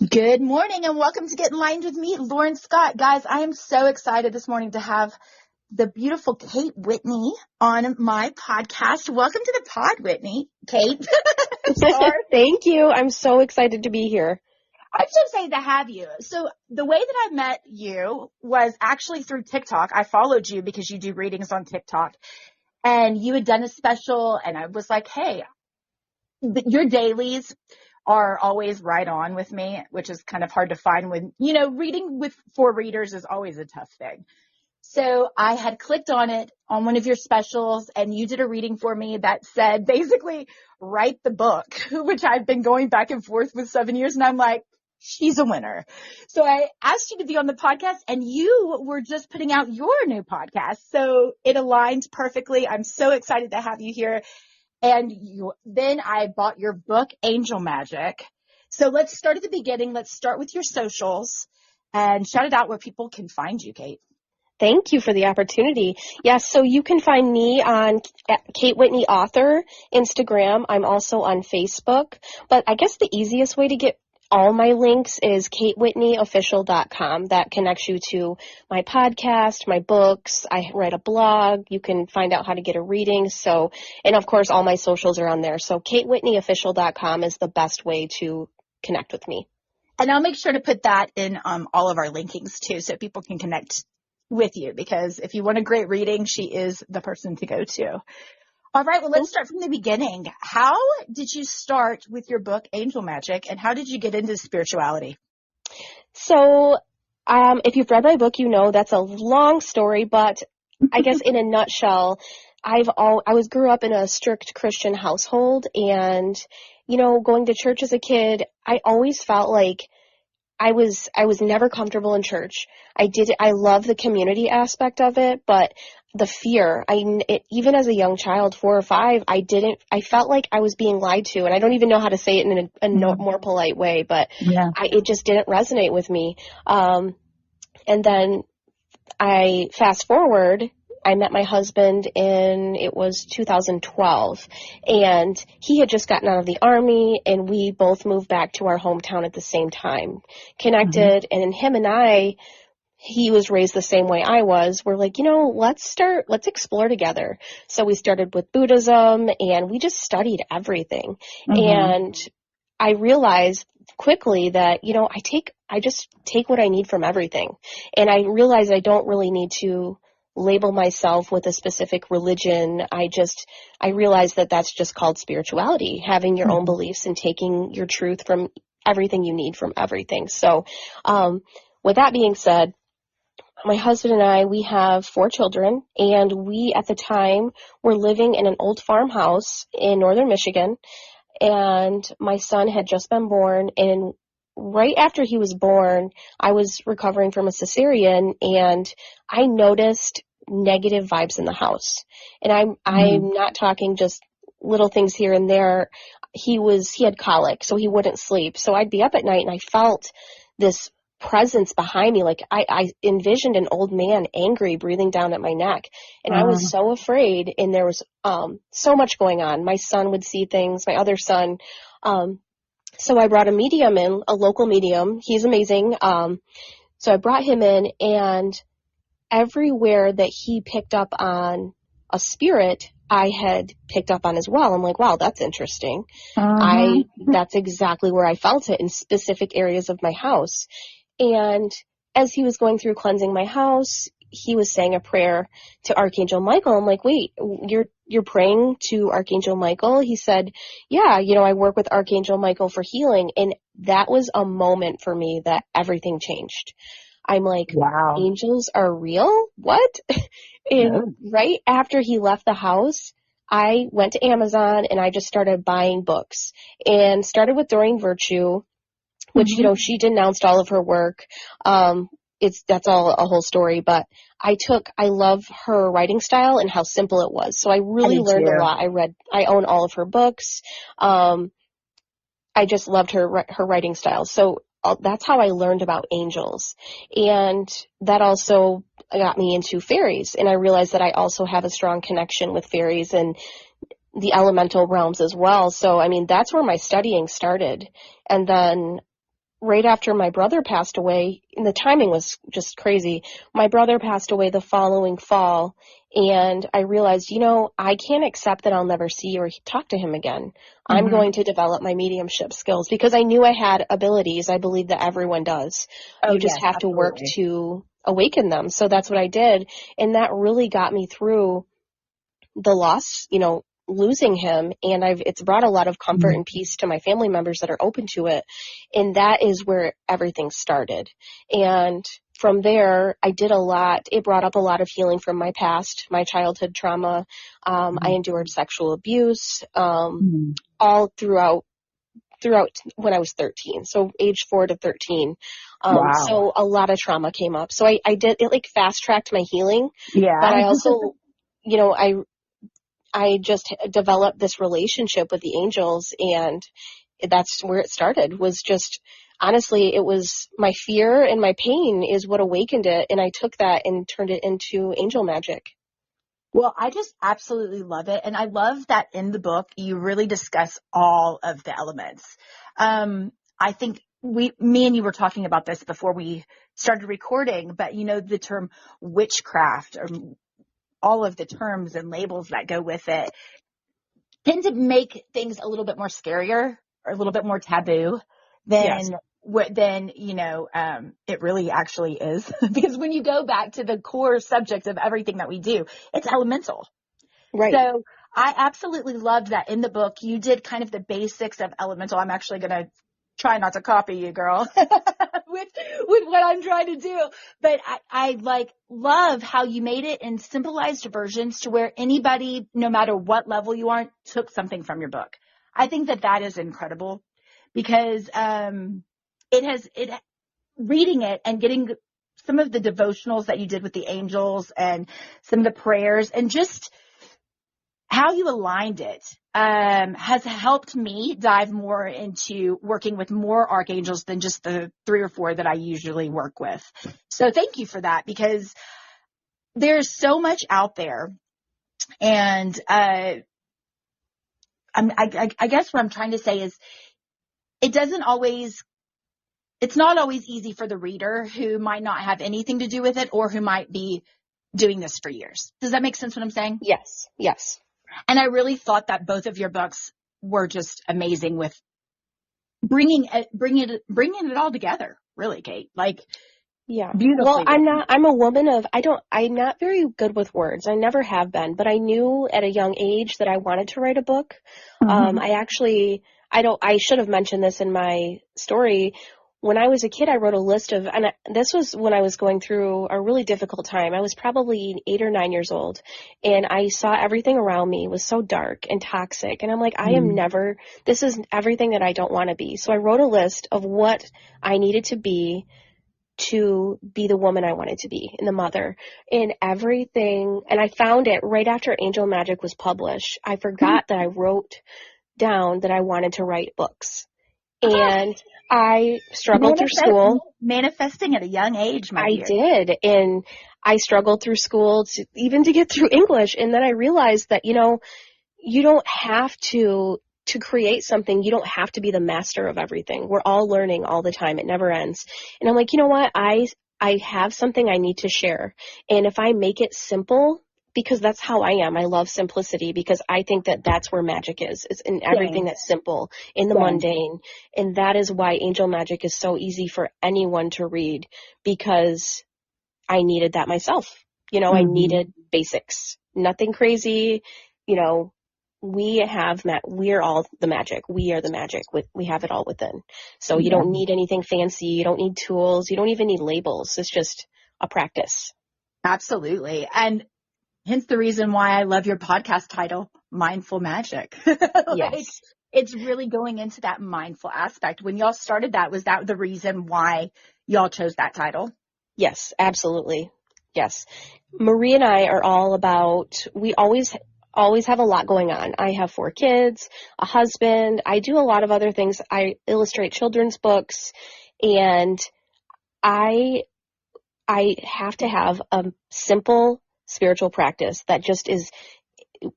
Good morning and welcome to Get in Line with me, Lauren Scott. Guys, I am so excited this morning to have the beautiful Kate Whitney on my podcast. Welcome to the pod, Whitney. Kate. Thank you. I'm so excited to be here. I'm so excited to have you. So the way that I met you was actually through TikTok. I followed you because you do readings on TikTok and you had done a special and I was like, hey, your dailies are always right on with me, which is kind of hard to find when, reading for readers is always a tough thing. So I had clicked on it on one of your specials and you did a reading for me that said, basically, write the book, which I've been going back and forth with 7 years. And I'm like, she's a winner. So I asked you to be on the podcast and you were just putting out your new podcast. So it aligned perfectly. I'm so excited to have you here. And then I bought your book, Angel Magic. So let's start at the beginning. Let's start with your socials and shout it out where people can find you, Kate. Thank you for the opportunity. Yes, so you can find me on Kate Whitney Author, Instagram. I'm also on Facebook. But I guess the easiest way to get all my links is katewhitneyofficial.com. That connects you to my podcast, my books. I write a blog. You can find out how to get a reading. So, and of course, all my socials are on there. So katewhitneyofficial.com is the best way to connect with me. And I'll make sure to put that in all of our linkings too, so people can connect with you, because if you want a great reading, she is the person to go to. All right, well, let's start from the beginning. How did you start with your book, Angel Magic, and how did you get into spirituality? So if you've read my book, you know that's a long story, but I guess in a nutshell, I grew up in a strict Christian household, and, going to church as a kid, I always felt like I was never comfortable in church. I love the community aspect of it, but the fear, even as a young child, 4 or 5, I felt like I was being lied to, and I don't even know how to say it in a more polite way, but it just didn't resonate with me. And then I fast forward, I met my husband it was 2012, and he had just gotten out of the Army, and we both moved back to our hometown at the same time, connected, and him and he was raised the same way I was. We're like, let's explore together. So we started with Buddhism, and we just studied everything. And I realized quickly that, I just take what I need from everything. And I realized I don't really need to label myself with a specific religion. I realized that that's just called spirituality, having your own beliefs and taking your truth from everything you need from everything. So, with that being said, my husband and I, we have 4 children, and we, at the time, were living in an old farmhouse in northern Michigan, and my son had just been born, and right after he was born, I was recovering from a cesarean, and I noticed negative vibes in the house. And I'm not talking just little things here and there. He had colic, so he wouldn't sleep. So I'd be up at night, and I felt this presence behind me. Like I envisioned an old man, angry, breathing down at my neck. And I was so afraid, and there was so much going on. My son would see things, my other son. So I brought a medium in, a local medium. He's amazing. So I brought him in, and everywhere that he picked up on a spirit, I had picked up on as well. I'm like, wow, that's interesting. That's exactly where I felt it, in specific areas of my house. And as he was going through cleansing my house, he was saying a prayer to Archangel Michael. I'm like, wait, you're praying to Archangel Michael? He said, yeah, I work with Archangel Michael for healing. And that was a moment for me that everything changed. I'm like, wow, angels are real? What? And right after he left the house, I went to Amazon and I just started buying books, and started with Doreen Virtue, which, she denounced all of her work. That's all a whole story, but I love her writing style and how simple it was. So I really learned a lot. I own all of her books. I just loved her writing style. So that's how I learned about angels. And that also got me into fairies. And I realized that I also have a strong connection with fairies and the elemental realms as well. So, that's where my studying started. And then right after my brother passed away, and the timing was just crazy. My brother passed away the following fall, and I realized, I can't accept that I'll never see or talk to him again. I'm Mm-hmm. going to develop my mediumship skills because I knew I had abilities. I believe that everyone does. Oh, You just yes, have to work absolutely. to awaken them. So that's what I did, and that really got me through the loss, losing him, and it's brought a lot of comfort and peace to my family members that are open to it. And that is where everything started. And from there, I did a lot. It brought up a lot of healing from my past, my childhood trauma. I endured sexual abuse, Mm-hmm. all throughout when I was 13. So age 4 to 13. Wow. So a lot of trauma came up. So I did, it like fast tracked my healing, but Yeah. I also, I just developed this relationship with the angels, and that's where it started. Was just, honestly, it was my fear and my pain is what awakened it, and I took that and turned it into angel magic. Well, I just absolutely love it. And I love that in the book, you really discuss all of the elements. I think me and you were talking about this before we started recording, but the term witchcraft, or all of the terms and labels that go with it, tend to make things a little bit more scarier or a little bit more taboo Yes. than it really actually is. Because when you go back to the core subject of everything that we do, it's elemental. Right. So I absolutely loved that in the book you did kind of the basics of elemental. I'm actually going to try not to copy you, girl, with what I'm trying to do. But I like love how you made it in simplified versions to where anybody, no matter what level you are, took something from your book. I think that is incredible because it reading it and getting some of the devotionals that you did with the angels and some of the prayers and just how you aligned it has helped me dive more into working with more archangels than just the 3 or 4 that I usually work with. So thank you for that, because there's so much out there. And I guess what I'm trying to say is it's not always easy for the reader who might not have anything to do with it or who might be doing this for years. Does that make sense what I'm saying? Yes. Yes. And I really thought that both of your books were just amazing with bringing it all together, really, Kate. Like, Yeah. Well, beautifully written. I'm a woman of, I'm not very good with words. I never have been, but I knew at a young age that I wanted to write a book. Mm-hmm. I should have mentioned this in my story. When I was a kid, I wrote a list of, and this was when I was going through a really difficult time. I was probably 8 or 9 years old, and I saw everything around me was so dark and toxic. And I'm like, this is everything that I don't want to be. So I wrote a list of what I needed to be the woman I wanted to be and the mother and everything. And I found it right after Angel Magic was published. I forgot that I wrote down that I wanted to write books. And I struggled through school. Manifesting at a young age, my I dear. did. And I struggled through school even to get through English. And then I realized that, you don't have to create something, you don't have to be the master of everything. We're all learning all the time. It never ends. And I'm like, you know what? I have something I need to share. And if I make it simple, because that's how I am. I love simplicity because I think that that's where magic is. It's in everything Same. that's simple, in the Same. mundane. And that is why Angel Magic is so easy for anyone to read, because I needed that myself. I needed basics, nothing crazy. We're all the magic. We are the magic. We have it all within. So you don't need anything fancy. You don't need tools. You don't even need labels. It's just a practice. Absolutely. And hence the reason why I love your podcast title, Mindful Magic. Like, Yes. it's really going into that mindful aspect. When y'all started that, was that the reason why y'all chose that title? Yes, absolutely. Yes. Marie and I are all about, we always have a lot going on. I have 4 kids, a husband. I do a lot of other things. I illustrate children's books, and I have to have a simple spiritual practice that just is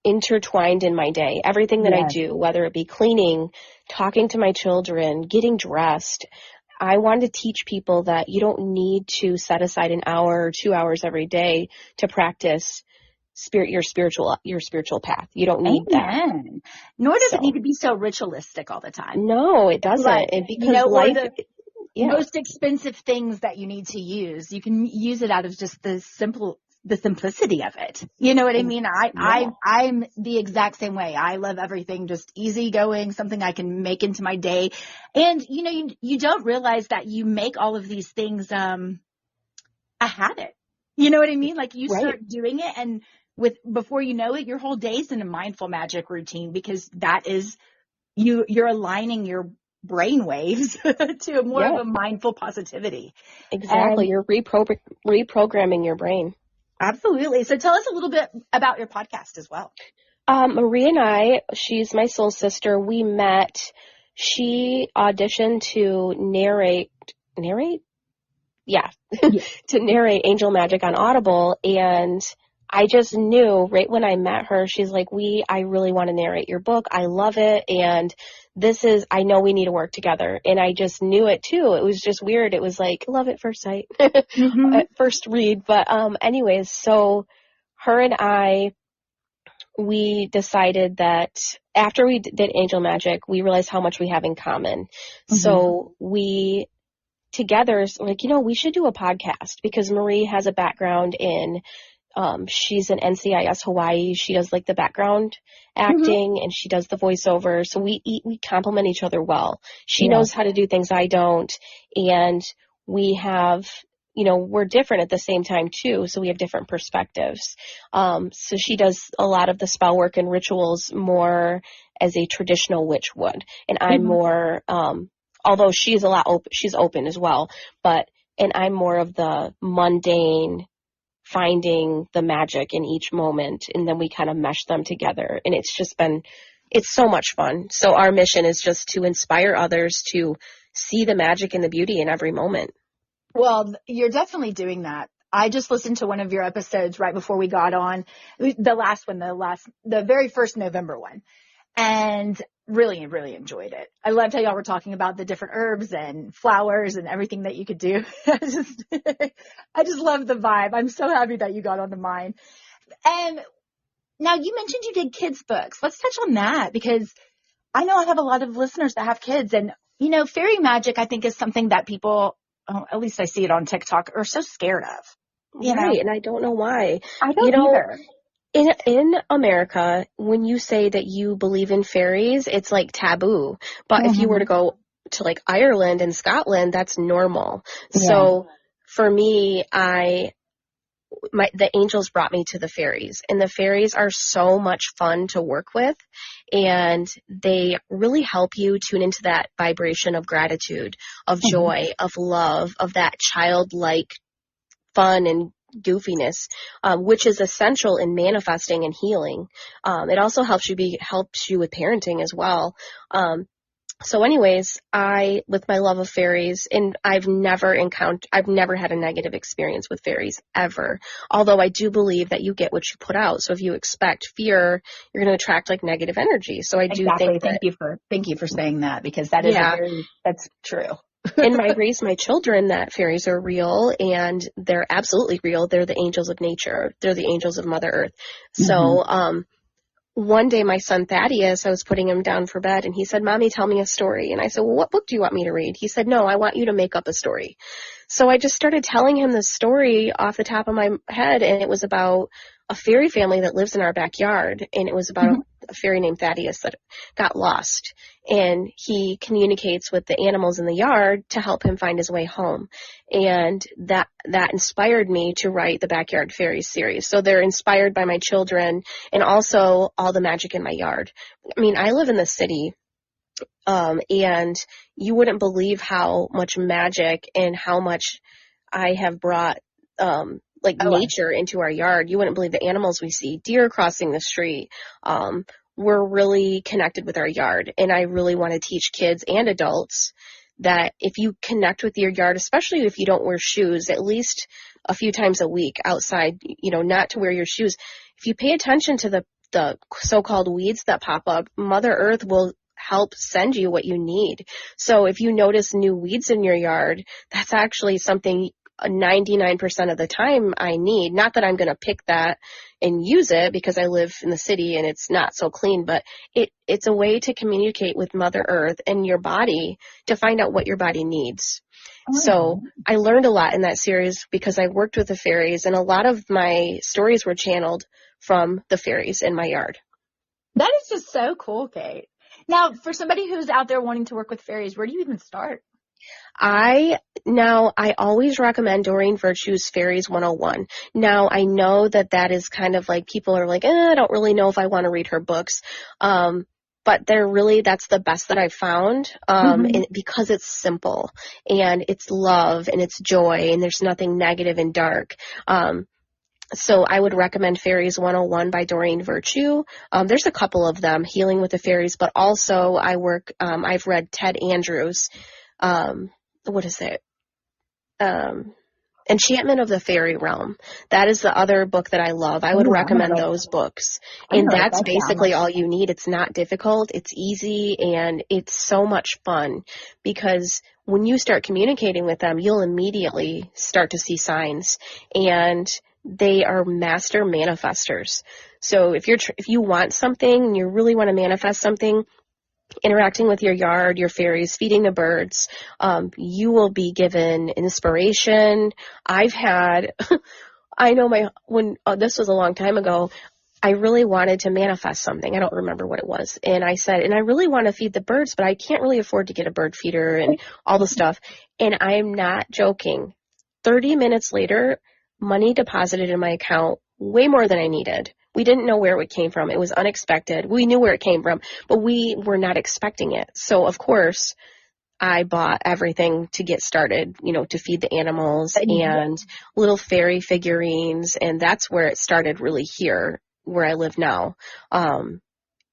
intertwined in my day. Everything that I do, whether it be cleaning, talking to my children, getting dressed, I wanted to teach people that you don't need to set aside an hour or 2 hours every day to practice your spiritual path. You don't need that. Amen. Nor does it need So to be so ritualistic all the time. no, it Like, doesn't. And because or life, the yeah, most expensive things that you need to use. You can use it out of just the simplicity of it. You know what I mean? yeah, I'm the exact same way. I love everything just easygoing, something I can make into my day. And, you don't realize that you make all of these things, a habit. You know what I mean? Like you right. start doing it and before you know it, your whole day's in a mindful magic routine because that is you're aligning your brain waves to more of Yeah, a mindful positivity. exactly. And You're reprogramming your brain. absolutely. So tell us a little bit about your podcast as well. Marie and I, she's my soul sister. We met. She auditioned to narrate? Yeah, Yeah. to narrate Angel Magic on Audible. And I just knew right when I met her, she's like, I really want to narrate your book. I love it. And I know we need to work together. And I just knew it too. It was just weird. It was like love at first sight Mm-hmm. at first read. But, anyways, so her and we decided that after we did Angel Magic, we realized how much we have in common. Mm-hmm. So we together, like, we should do a podcast because Marie has a background in, she's an NCIS Hawaii. She does like the background Mm-hmm. acting and she does the voiceover. So we complement each other well. She Yeah. knows how to do things I don't. And we have, we're different at the same time too. So we have different perspectives. So she does a lot of the spell work and rituals more as a traditional witch would. And I'm Mm-hmm. more, although she's she's open as well, and I'm more of the mundane, finding the magic in each moment, and then we kind of mesh them together, and it's so much fun. So our mission is just to inspire others to see the magic and the beauty in every moment. Well, you're definitely doing that. I just listened to one of your episodes right before we got on, the last one, the very first November one, and really, really enjoyed it. I loved how y'all were talking about the different herbs and flowers and everything that you could do. I just love the vibe. I'm so happy that you got onto mine. And now you mentioned you did kids books. Let's touch on that because I know I have a lot of listeners that have kids and, fairy magic, I think is something that people, at least I see it on TikTok, are so scared of. Right, and I don't know why. I don't either. In America, when you say that you believe in fairies, it's like taboo. But if you were to go to like Ireland and Scotland, that's normal. Yeah. So for me, the angels brought me to the fairies, and the fairies are so much fun to work with, and they really help you tune into that vibration of gratitude, of joy, of love, of that childlike fun and goofiness, which is essential in manifesting and healing. It also helps you with parenting as well. So anyways, with my love of fairies, and I've never had a negative experience with fairies ever. Although I do believe that you get what you put out. So if you expect fear, you're going to attract like negative energy. So I do think that. Thank you for saying that because that that's true. And I raise my children that fairies are real, and they're absolutely real. They're the angels of nature. They're the angels of Mother Earth. So, one day my son Thaddeus, I was putting him down for bed, and he said, "Mommy, tell me a story." And I said, "Well, what book do you want me to read?" He said, "No, I want you to make up a story." So I just started telling him the story off the top of my head, and it was about a fairy family that lives in our backyard, and it was about a fairy named Thaddeus that got lost, and he communicates with the animals in the yard to help him find his way home, and that inspired me to write the Backyard Fairies series. So they're inspired by my children and also all the magic in my yard. I mean, I live in the city, and you wouldn't believe how much magic and how much I have brought nature into our yard. You wouldn't believe the animals we see, deer crossing the street. We're really connected with our yard, and I really want to teach kids and adults that if you connect with your yard, especially if you don't wear shoes, at least a few times a week outside, not to wear your shoes. If you pay attention to the so-called weeds that pop up, Mother Earth will help send you what you need. So if you notice new weeds in your yard, that's actually something 99% of the time I need. Not that I'm going to pick that and use it because I live in the city and it's not so clean, but it's a way to communicate with Mother Earth and your body to find out what your body needs. So I learned a lot in that series because I worked with the fairies, and a lot of my stories were channeled from the fairies in my yard. That is just so cool, Kate. Now, for somebody who's out there wanting to work with fairies, where do you even start? I always recommend Doreen Virtue's Fairies 101. Now, I know that is kind of like, people are like, I don't really know if I want to read her books. But that's the best that I've found, because it's simple and it's love and it's joy and there's nothing negative and dark. So I would recommend Fairies 101 by Doreen Virtue. There's a couple of them, Healing with the Fairies, but also I've read Ted Andrews. What is it? Enchantment of the Fairy Realm. That is the other book that I love. I would recommend those books. And that's basically all you need. It's not difficult. It's easy, and it's so much fun because when you start communicating with them, you'll immediately start to see signs, and they are master manifestors. So if you want something and you really want to manifest something, interacting with your yard, your fairies, feeding the birds, you will be given inspiration. This was a long time ago, I really wanted to manifest something. I don't remember what it was. And I said, and I really want to feed the birds, but I can't really afford to get a bird feeder and all the stuff. And I'm not joking. 30 minutes later, money deposited in my account, way more than I needed. We didn't know where it came from. It was unexpected. We knew where it came from, but we were not expecting it. So, of course, I bought everything to get started, to feed the animals and little fairy figurines. And that's where it started really here, where I live now.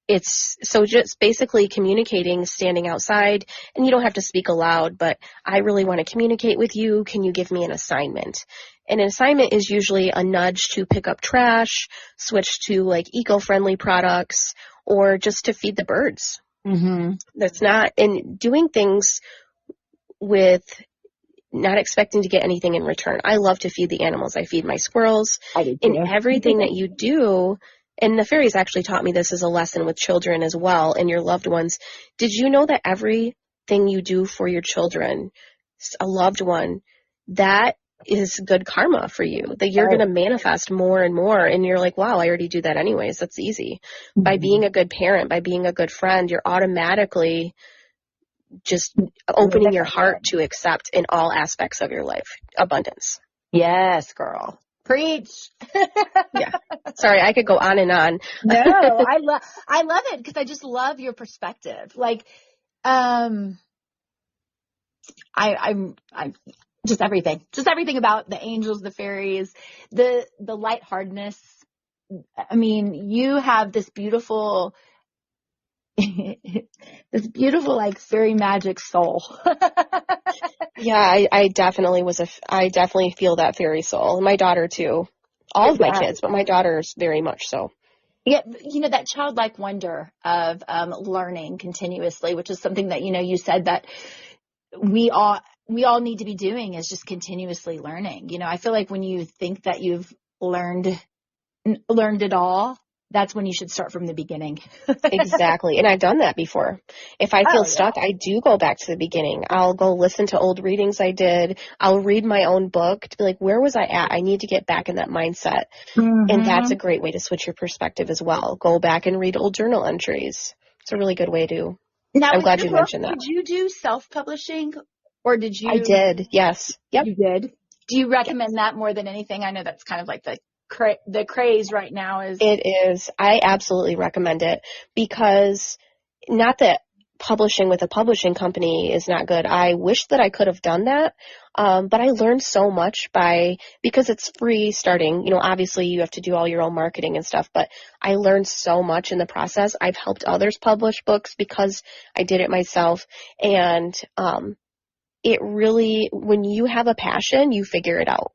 It's so just basically communicating, standing outside, and you don't have to speak aloud, but I really want to communicate with you. Can you give me an assignment? And an assignment is usually a nudge to pick up trash, switch to like eco-friendly products, or just to feed the birds. That's not, and doing things with not expecting to get anything in return. I love to feed the animals. I feed my squirrels. I do too. And everything that you do, and the fairies actually taught me this as a lesson with children as well and your loved ones. Did you know that everything you do for your children, a loved one, that is good karma for you, that you're going to manifest more and more. And you're like, wow, I already do that anyways. That's easy. By being a good parent, by being a good friend, you're automatically just opening your heart to accept in all aspects of your life, abundance. Yes, girl. Preach. Yeah. Sorry, I could go on and on. No, I love it because I just love your perspective. Like, I'm just everything about the angels, the fairies, the lightheartedness. I mean, you have this beautiful like fairy magic soul. Yeah, I definitely feel that fairy soul. My daughter too. All of my kids, but my daughter's very much so. Yeah, that childlike wonder of learning continuously, which is something that, you said that we all need to be doing, is just continuously learning. I feel like when you think that you've learned it all, that's when you should start from the beginning. Exactly. And I've done that before. If I feel stuck, I do go back to the beginning. I'll go listen to old readings I did. I'll read my own book to be like, where was I at? I need to get back in that mindset. And that's a great way to switch your perspective as well. Go back and read old journal entries. It's a really good way to. Now, I'm glad you mentioned that. Did you do self-publishing, or did you? I did. Yes. Yep. You did. Do you recommend that more than anything? I know that's kind of like the craze right now is. It is. I absolutely recommend it, because not that publishing with a publishing company is not good. I wish that I could have done that. But I learned so much because it's free starting. Obviously you have to do all your own marketing and stuff, but I learned so much in the process. I've helped others publish books because I did it myself. And it really, when you have a passion, you figure it out.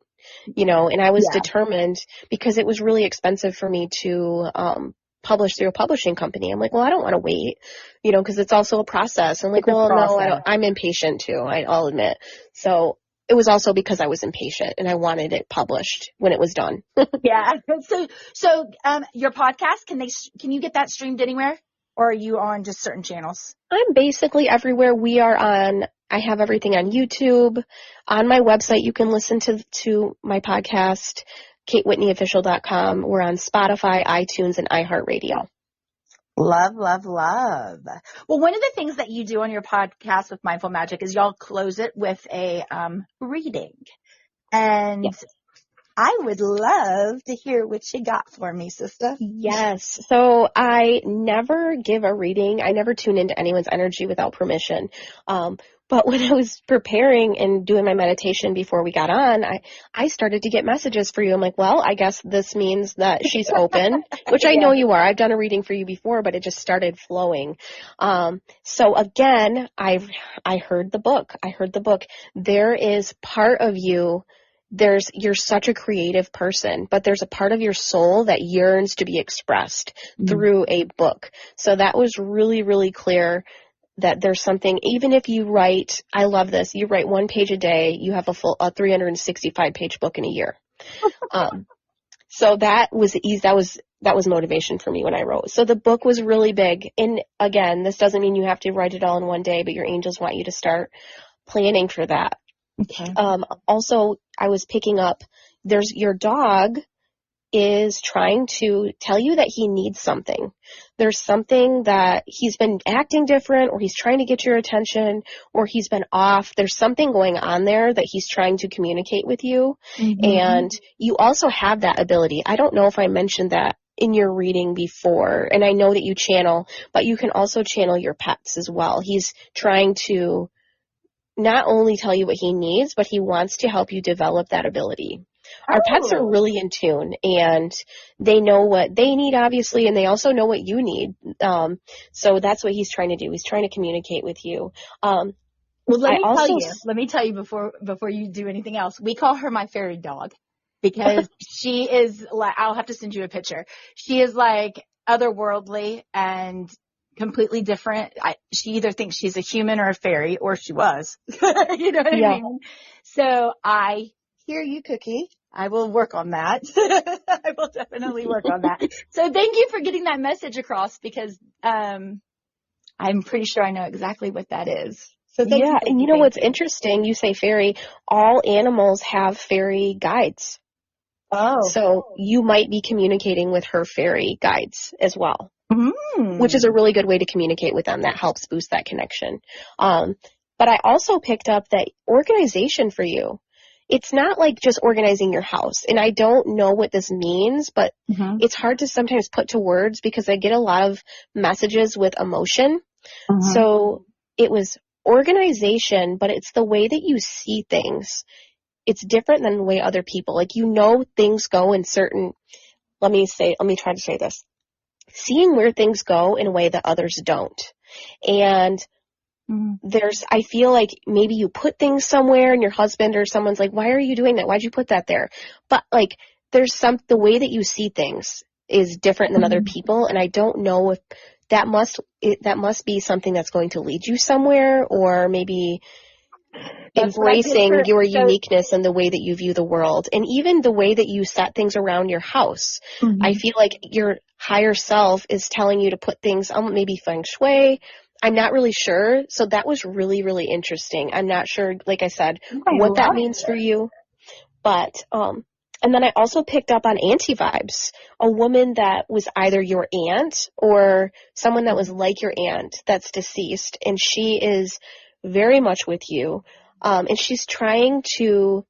And I was determined, because it was really expensive for me to published through a publishing company. I'm like, well, I don't want to wait, because it's also a process. I'm like, It's a well, no, process. I'm impatient too. I'll admit. So it was also because I was impatient and I wanted it published when it was done. Yeah. So your podcast, can you get that streamed anywhere, or are you on just certain channels? I'm basically everywhere. I have everything on YouTube. On my website, you can listen to my podcast, KateWhitneyOfficial.com. We're on Spotify, iTunes, and iHeartRadio. Love, love, love. Well, one of the things that you do on your podcast with Mindful Magic is y'all close it with a reading. And Yes. I would love to hear what you got for me, sister. Yes. So I never give a reading. I never tune into anyone's energy without permission. But when I was preparing and doing my meditation before we got on, I started to get messages for you. I'm like, well, I guess this means that she's open, which I know you are. I've done a reading for you before, but it just started flowing. So again, I heard the book. There is part of you. You're such a creative person, but there's a part of your soul that yearns to be expressed through a book. So that was really, really clear. That there's something, even if you write, I love this, you write 1 page a day, you have a 365-page book in a year. So that was easy. That was motivation for me when I wrote. So the book was really big. And again, this doesn't mean you have to write it all in one day, but your angels want you to start planning for that. Okay. Also, I was picking up, your dog is trying to tell you that he needs something. There's something that he's been acting different, or he's trying to get your attention, or he's been off. There's something going on there that he's trying to communicate with you. And you also have that ability. I don't know if I mentioned that in your reading before, and I know that you channel, but you can also channel your pets as well. He's trying to not only tell you what he needs, but he wants to help you develop that ability. Our pets are really in tune, and they know what they need, obviously, and they also know what you need. So that's what he's trying to do. He's trying to communicate with you. Well, let me tell you before you do anything else. We call her my fairy dog because she is like, I'll have to send you a picture. She is like otherworldly and completely different. She either thinks she's a human or a fairy, or she was. You know what I mean? So I hear you, Cookie. I will work on that. I will definitely work on that. So thank you for getting that message across, because I'm pretty sure I know exactly what that is. So thank you. And you know what's interesting? You say fairy. All animals have fairy guides. Oh. So you might be communicating with her fairy guides as well, which is a really good way to communicate with them. That helps boost that connection. But I also picked up that organization for you. It's not like just organizing your house. And I don't know what this means, but it's hard to sometimes put to words because I get a lot of messages with emotion. So it was organization, but it's the way that you see things. It's different than the way other people, things go in certain, let me try to say this. Seeing where things go in a way that others don't. And I feel like maybe you put things somewhere and your husband or someone's like, why are you doing that? Why'd you put that there? But the way that you see things is different than other people. And I don't know if that must be something that's going to lead you somewhere, or maybe embracing your uniqueness and the way that you view the world, and even the way that you set things around your house. I feel like your higher self is telling you to put things on, maybe feng shui. I'm not really sure. So that was really, really interesting. I'm not sure, like I said, what that means for you. But, and then I also picked up on auntie vibes, a woman that was either your aunt or someone that was like your aunt that's deceased. And she is very much with you. And she's trying to,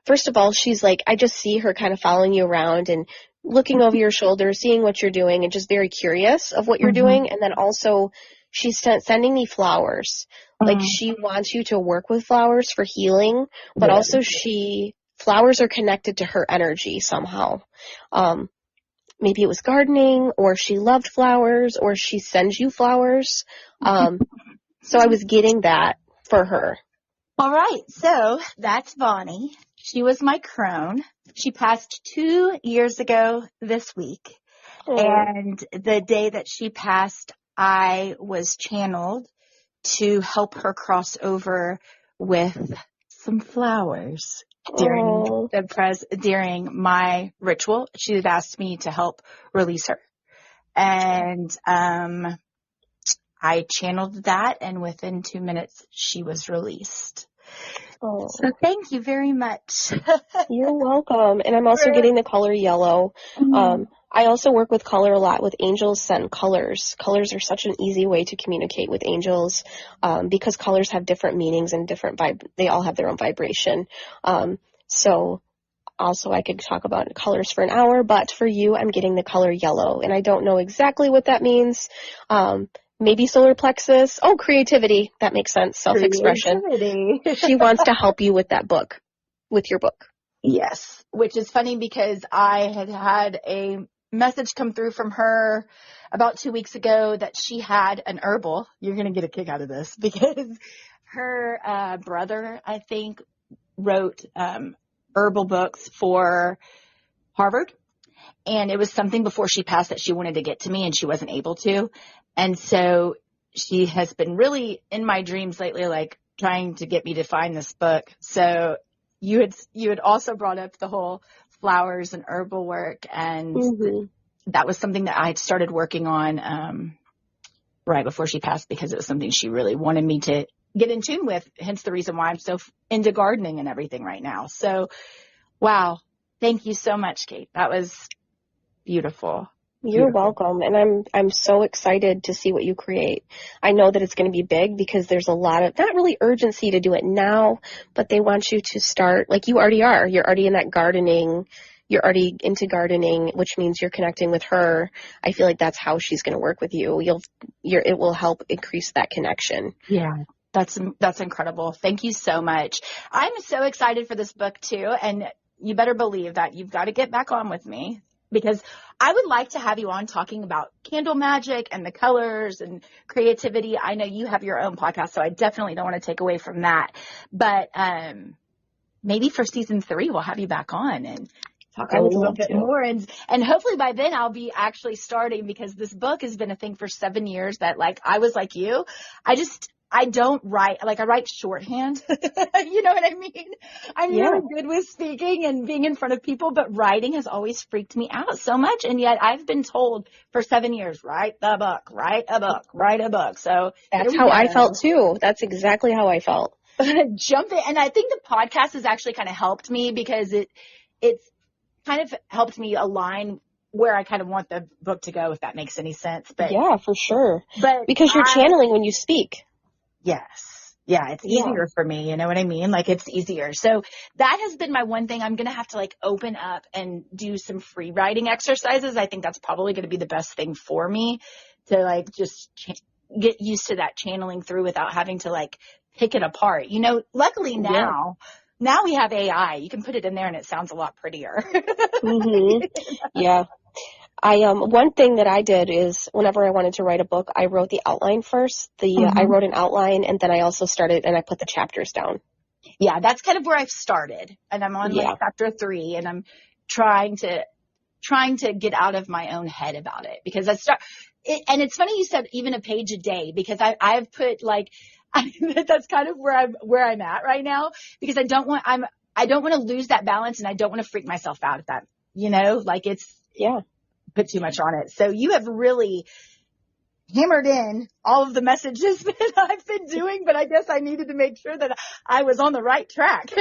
first of all, she's like, I just see her kind of following you around and looking over your shoulder, seeing what you're doing, and just very curious of what you're doing. And then also she's sending me flowers. Like she wants you to work with flowers for healing, but also flowers are connected to her energy somehow. Maybe it was gardening, or she loved flowers, or she sends you flowers. So I was getting that for her. All right. So that's Bonnie. She was my crone. She passed 2 years ago this week. Oh. And the day that she passed, I was channeled to help her cross over with some flowers during Oh. during my ritual. She had asked me to help release her. And I channeled that, and within 2 minutes, she was released. Oh. So thank you very much. You're welcome. And I'm also getting the color yellow. I also work with color a lot with angels send colors. Colors are such an easy way to communicate with angels because colors have different meanings and different they all have their own vibration. So also I could talk about colors for an hour, but for you, I'm getting the color yellow, and I don't know exactly what that means. Maybe solar plexus. Oh, creativity. That makes sense. Self-expression. Creativity. She wants to help you with that book, with your book. Yes, which is funny because I had a message come through from her about 2 weeks ago that she had an herbal. You're going to get a kick out of this because her brother, I think, wrote herbal books for Harvard. And it was something before she passed that she wanted to get to me and she wasn't able to. And so she has been really in my dreams lately, like trying to get me to find this book. So you had also brought up the whole flowers and herbal work. And that was something that I had started working on right before she passed because it was something she really wanted me to get in tune with. Hence the reason why I'm so into gardening and everything right now. So, wow. Thank you so much, Kate. That was beautiful. You're welcome. And I'm so excited to see what you create. I know that it's going to be big because there's a lot of, not really urgency to do it now, but they want you to start, like you already are. You're already in that gardening. You're already into gardening, which means you're connecting with her. I feel like that's how she's going to work with you. It will help increase that connection. Yeah. That's incredible. Thank you so much. I'm so excited for this book too. And you better believe that you've got to get back on with me because I would like to have you on talking about candle magic and the colors and creativity. I know you have your own podcast, so I definitely don't want to take away from that. But maybe for season 3, we'll have you back on and talk a little bit more. And hopefully by then I'll be actually starting because this book has been a thing for 7 years that like I was like you. I don't write, like I write shorthand. You know what I mean? I'm really good with speaking and being in front of people, but writing has always freaked me out so much. And yet I've been told for 7 years, write the book, write a book, write a book. So that's how I felt too. That's exactly how I felt. Jump in. And I think the podcast has actually kind of helped me because it's kind of helped me align where I kind of want the book to go, if that makes any sense. But yeah, for sure. But because you're channeling when you speak. Yes. Yeah, it's easier for me. You know what I mean? Like it's easier. So that has been my one thing. I'm going to have to like open up and do some free writing exercises. I think that's probably going to be the best thing for me to like just get used to that channeling through without having to like pick it apart. You know, luckily now we have AI. You can put it in there and it sounds a lot prettier. Yeah. One thing that I did is whenever I wanted to write a book, I wrote the outline first. I wrote an outline and then I also started and I put the chapters down. Yeah, that's kind of where I've started. And I'm on like chapter 3 and I'm trying to get out of my own head about it because and it's funny you said even a page a day because I've put like, that's kind of where I'm at right now because I don't want to lose that balance and I don't want to freak myself out at that, you know, like it's, put too much on it. So you have really hammered in all of the messages that I've been doing, but I guess I needed to make sure that I was on the right track.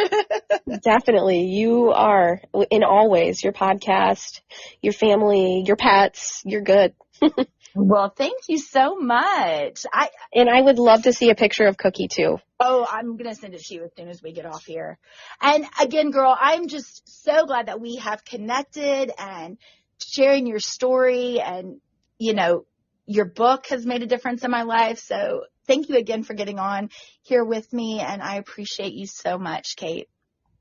Definitely. You are in all ways, your podcast, your family, your pets, you're good. Well, thank you so much. And I would love to see a picture of Cookie too. Oh, I'm going to send it to you as soon as we get off here. And again, girl, I'm just so glad that we have connected and sharing your story and, you know, your book has made a difference in my life. So thank you again for getting on here with me. And I appreciate you so much, Kate.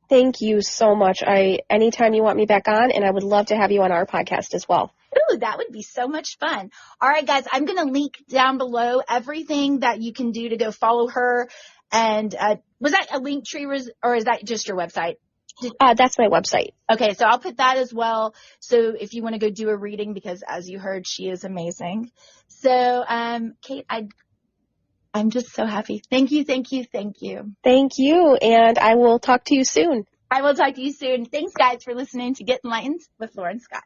Thank you so much. Anytime you want me back on, and I would love to have you on our podcast as well. Ooh, that would be so much fun. All right, guys, I'm going to link down below everything that you can do to go follow her. And was that a link tree or is that just your website? That's my website. Okay, so I'll put that as well. So if you want to go do a reading, because as you heard, she is amazing. So, Kate, I'm just so happy. Thank you, thank you, thank you. Thank you, and I will talk to you soon. I will talk to you soon. Thanks, guys, for listening to Get Enlightened with Lauren Scott.